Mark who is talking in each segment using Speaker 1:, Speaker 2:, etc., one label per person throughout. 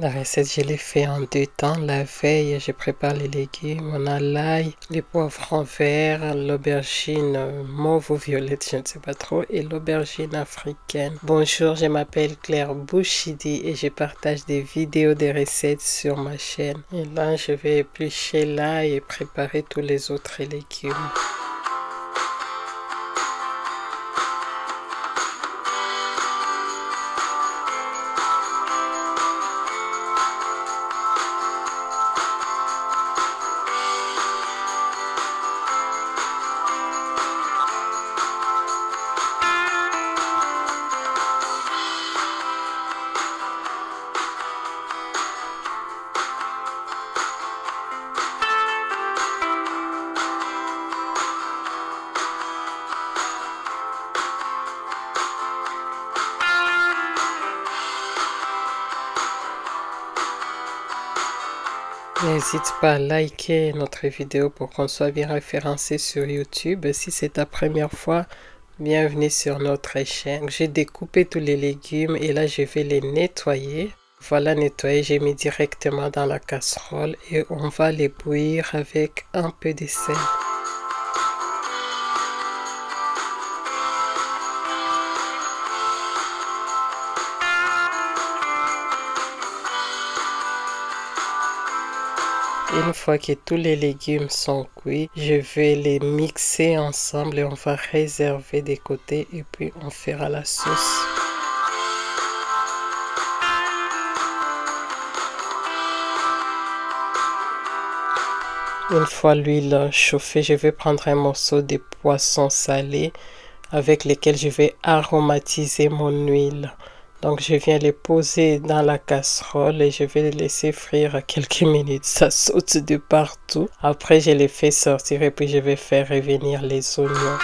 Speaker 1: La recette, je l'ai fait en 2 temps. La veille, je prépare les légumes. On a l'ail, les poivrons verts, l'aubergine mauve ou violette, je ne sais pas trop, et l'aubergine africaine. Bonjour, je m'appelle Claire Bouchidi et je partage des vidéos de recettes sur ma chaîne. Et là, je vais éplucher l'ail et préparer tous les autres légumes. N'hésite pas à liker notre vidéo pour qu'on soit bien référencé sur YouTube. Si c'est ta première fois, bienvenue sur notre chaîne. J'ai découpé tous les légumes et là je vais les nettoyer. Voilà nettoyé, j'ai mis directement dans la casserole et on va les bouillir avec un peu de sel. Une fois que tous les légumes sont cuits, je vais les mixer ensemble et on va réserver des côtés et puis on fera la sauce. Une fois l'huile chauffée, je vais prendre un morceau de poisson salé avec lequel je vais aromatiser mon huile. Donc je viens les poser dans la casserole et je vais les laisser frire quelques minutes. Ça saute de partout. Après je les fais sortir et puis je vais faire revenir les oignons.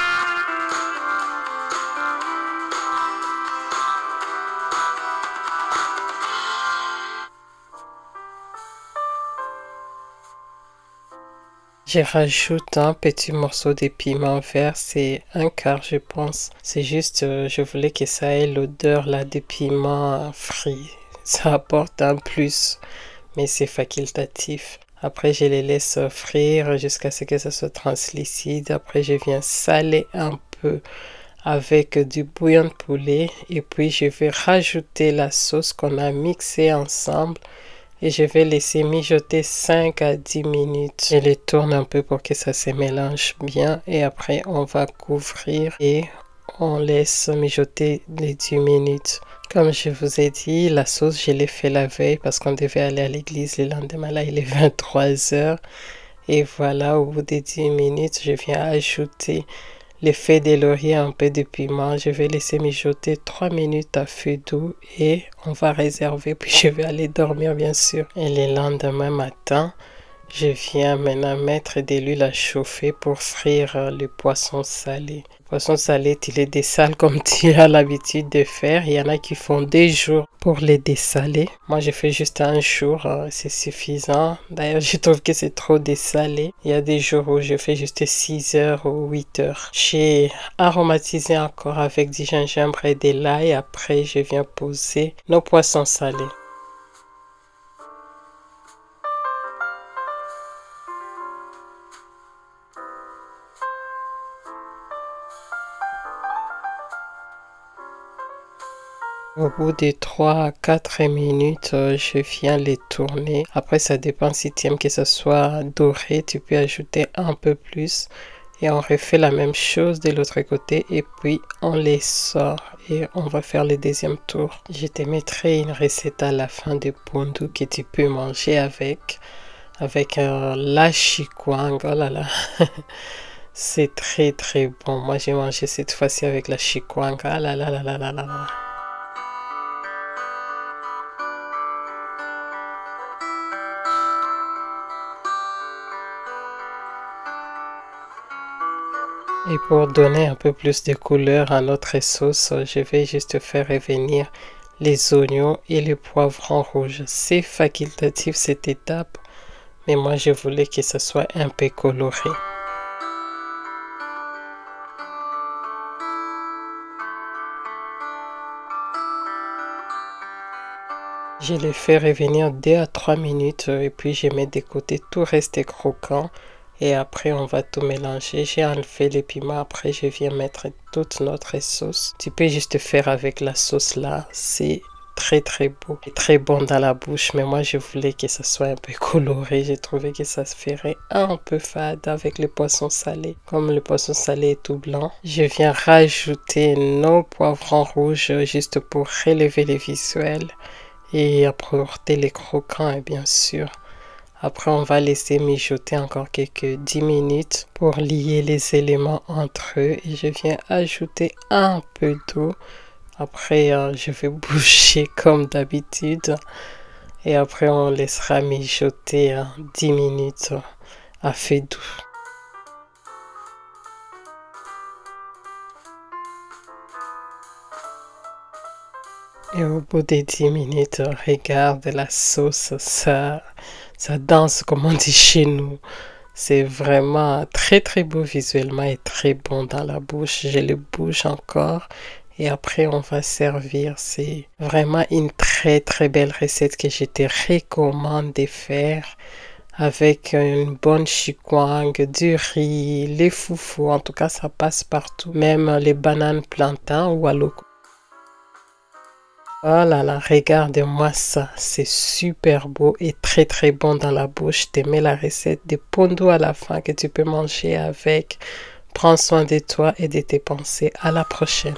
Speaker 1: Je rajoute un petit morceau de piment vert, c'est un quart je pense. C'est juste, je voulais que ça ait l'odeur là de piment frit. Ça apporte un plus, mais c'est facultatif. Après, je les laisse frire jusqu'à ce que ça soit translucide. Après, je viens saler un peu avec du bouillon de poulet. Et puis, je vais rajouter la sauce qu'on a mixée ensemble. Et je vais laisser mijoter 5 à 10 minutes. Je les tourne un peu pour que ça se mélange bien. Et après, on va couvrir et on laisse mijoter les 10 minutes. Comme je vous ai dit, la sauce, je l'ai fait la veille parce qu'on devait aller à l'église le lendemain. Là, il est 23 heures. Et voilà, au bout de 10 minutes, je viens ajouter les feuilles de laurier, un peu de piment. Je vais laisser mijoter 3 minutes à feu doux et on va réserver. Puis je vais aller dormir bien sûr. Et le lendemain matin, je viens maintenant mettre de l'huile à chauffer pour frire le poisson salé. Le poisson salé, tu les dessales comme tu as l'habitude de faire. Il y en a qui font des jours pour les dessaler. Moi, je fais juste un jour, c'est suffisant. D'ailleurs, je trouve que c'est trop dessalé. Il y a des jours où je fais juste 6 heures ou 8 heures. J'ai aromatisé encore avec du gingembre et de l'ail. Après, je viens poser nos poissons salés. Au bout de 3 à 4 minutes, je viens les tourner. Après, ça dépend si tu aimes que ce soit doré, tu peux ajouter un peu plus. Et on refait la même chose de l'autre côté et puis on les sort et on va faire le deuxième tour. Je te mettrai une recette à la fin de pondu que tu peux manger avec la chikwang. Oh là là, c'est très très bon. Moi, j'ai mangé cette fois-ci avec la chikwang. Ah là là là là là là là. Et pour donner un peu plus de couleur à notre sauce, je vais juste faire revenir les oignons et les poivrons rouges. C'est facultatif cette étape, mais moi je voulais que ça soit un peu coloré. Je les fais revenir 2 à 3 minutes et puis je mets de côté, tout reste croquant. Et après, on va tout mélanger. J'ai enlevé les piments. Après, je viens mettre toute notre sauce. Tu peux juste faire avec la sauce là. C'est très beau et très bon dans la bouche. Mais moi, je voulais que ça soit un peu coloré. J'ai trouvé que ça se ferait un peu fade avec le poisson salé. Comme le poisson salé est tout blanc, je viens rajouter nos poivrons rouges juste pour relever les visuels et apporter les croquants, et bien sûr. Après, on va laisser mijoter encore quelques 10 minutes pour lier les éléments entre eux. Et je viens ajouter un peu d'eau. Après, je vais boucher comme d'habitude. Et après, on laissera mijoter 10 minutes à feu doux. Et au bout des 10 minutes, regarde la sauce, ça danse comme on dit chez nous. C'est vraiment très beau visuellement et très bon dans la bouche. Je le bouge encore et après on va servir. C'est vraiment une très belle recette que je te recommande de faire avec une bonne chikwang, du riz, les foufous. En tout cas, ça passe partout. Même les bananes plantains ou à l'eau. Oh là là, regarde-moi ça, c'est super beau et très bon dans la bouche. Je te mets la recette de pondo à la fin que tu peux manger avec. Prends soin de toi et de tes pensées. À la prochaine.